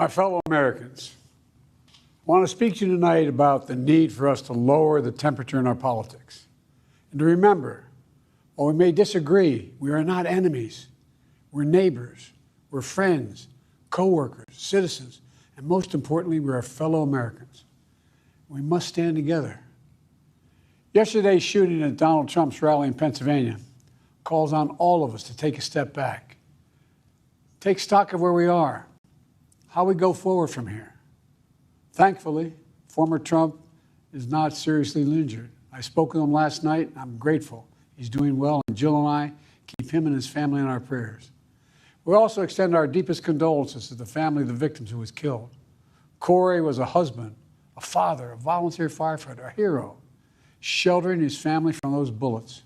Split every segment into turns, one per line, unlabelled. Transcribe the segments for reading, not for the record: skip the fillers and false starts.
My fellow Americans, I want to speak to you tonight about the need for us to lower the temperature in our politics. And to remember, while we may disagree, we are not enemies. We're neighbors, we're friends, co-workers, citizens, and most importantly, we're our fellow Americans. We must stand together. Yesterday's shooting at Donald Trump's rally in Pennsylvania calls on all of us to take a step back, take stock of where we are, how we go forward from here. Thankfully, former Trump is not seriously injured. I spoke with him last night. I'm grateful. He's doing well, and Jill and I keep him and his family in our prayers. We also extend our deepest condolences to the family of the victims who was killed. Corey was a husband, a father, a volunteer firefighter, a hero, sheltering his family from those bullets.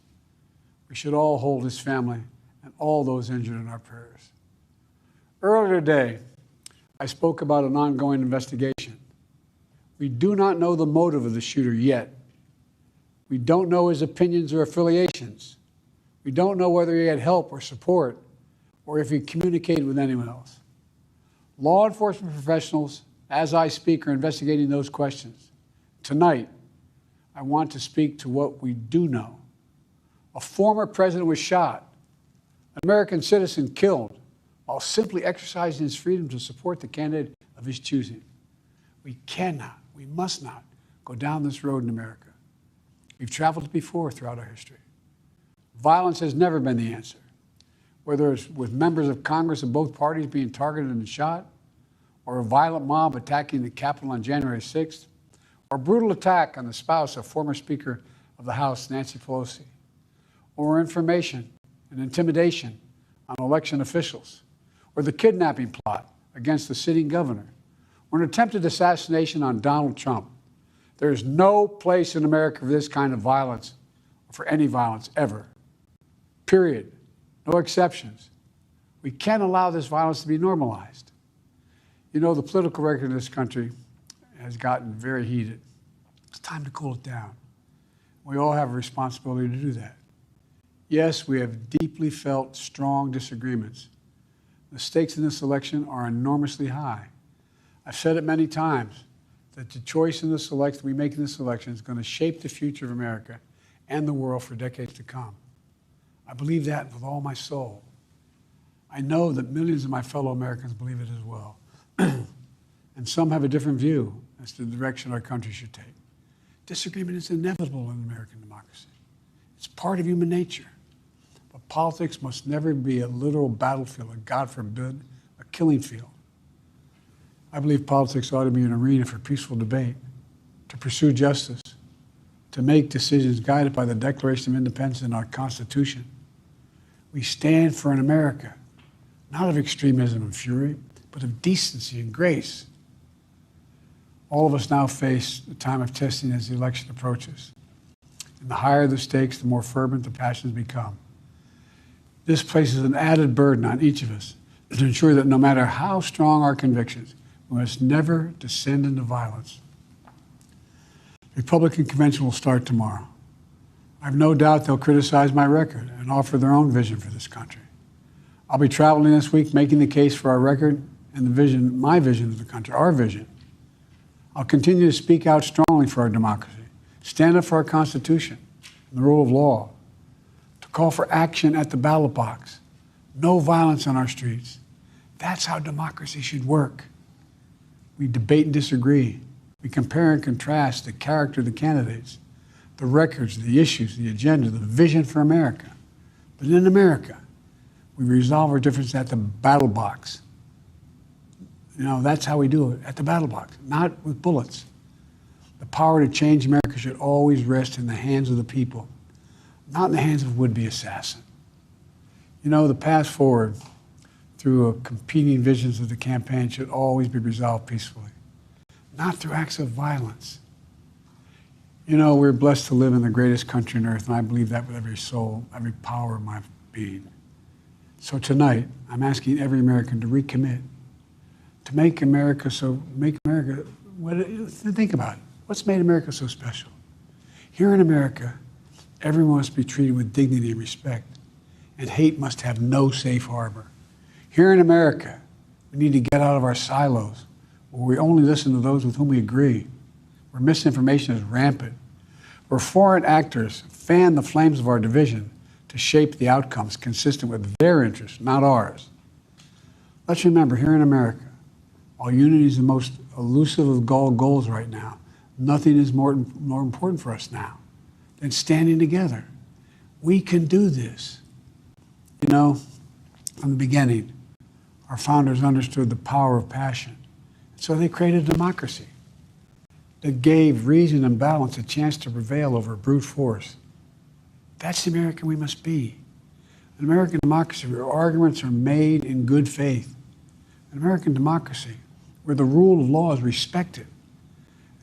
We should all hold his family and all those injured in our prayers. Earlier today, I spoke about an ongoing investigation. We do not know the motive of the shooter yet. We don't know his opinions or affiliations. We don't know whether he had help or support or if he communicated with anyone else. Law enforcement professionals, as I speak, are investigating those questions. Tonight, I want to speak to what we do know. A former president was shot, an American citizen killed, while simply exercising his freedom to support the candidate of his choosing. We cannot, we must not go down this road in America. We've traveled before throughout our history. Violence has never been the answer, whether it's with members of Congress of both parties being targeted and shot, or a violent mob attacking the Capitol on January 6th, or a brutal attack on the spouse of former Speaker of the House, Nancy Pelosi, or information and intimidation on election officials, or the kidnapping plot against the sitting governor, or an attempted assassination on Donald Trump. There is no place in America for this kind of violence, or for any violence ever. Period. No exceptions. We can't allow this violence to be normalized. You know, the political record in this country has gotten very heated. It's time to cool it down. We all have a responsibility to do that. Yes, we have deeply felt strong disagreements. The stakes in this election are enormously high. I've said it many times that the choice in this election we make in this election is going to shape the future of America and the world for decades to come. I believe that with all my soul. I know that millions of my fellow Americans believe it as well. And some have a different view as to the direction our country should take. Disagreement is inevitable in American democracy. It's part of human nature. But politics must never be a literal battlefield, or God forbid, a killing field. I believe politics ought to be an arena for peaceful debate, to pursue justice, to make decisions guided by the Declaration of Independence and our Constitution. We stand for an America, not of extremism and fury, but of decency and grace. All of us now face the time of testing as the election approaches. And the higher the stakes, the more fervent the passions become. This places an added burden on each of us to ensure that no matter how strong our convictions, we must never descend into violence. The Republican convention will start tomorrow. I have no doubt they'll criticize my record and offer their own vision for this country. I'll be traveling this week making the case for our record and the vision, my vision of the country, our vision. I'll continue to speak out strongly for our democracy, stand up for our Constitution and the rule of law, to call for action at the ballot box, no violence on our streets. That's how democracy should work. We debate and disagree. We compare and contrast the character of the candidates, the records, the issues, the agenda, the vision for America. But in America, we resolve our differences at the battle box. You know, that's how we do it, at the battle box, not with bullets. The power to change America should always rest in the hands of the people, not in the hands of a would-be assassin. You know, the path forward through competing visions of the campaign should always be resolved peacefully, not through acts of violence. You know, we're blessed to live in the greatest country on earth, and I believe that with every soul, every power of my being. So tonight, I'm asking every American to recommit, to think about it. What's made America so special? Here in America, everyone must be treated with dignity and respect, and hate must have no safe harbor. Here in America, We need to get out of our silos, where we only listen to those with whom we agree, where misinformation is rampant, where foreign actors fan the flames of our division to shape the outcomes consistent with their interests, not ours. Let's remember, here in America, while unity is the most elusive of goals right now, nothing is more important for us now than standing together. We can do this. You know, from the beginning, our founders understood the power of passion. So they created a democracy that gave reason and balance a chance to prevail over brute force. That's the American we must be. An American democracy where arguments are made in good faith. An American democracy where the rule of law is respected.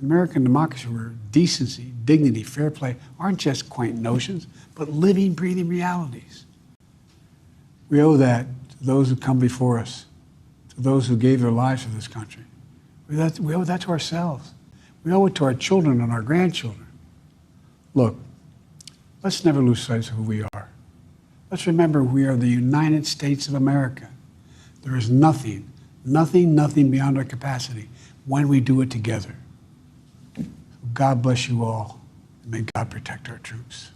An American democracy where decency, dignity, fair play aren't just quaint notions, but living, breathing realities. We owe that to those who come before us, to those who gave their lives for this country. We owe that to ourselves. We owe it to our children and our grandchildren. Look, let's never lose sight of who we are. Let's remember we are the United States of America. There is nothing beyond our capacity when we do it together. God bless you all, and may God protect our troops.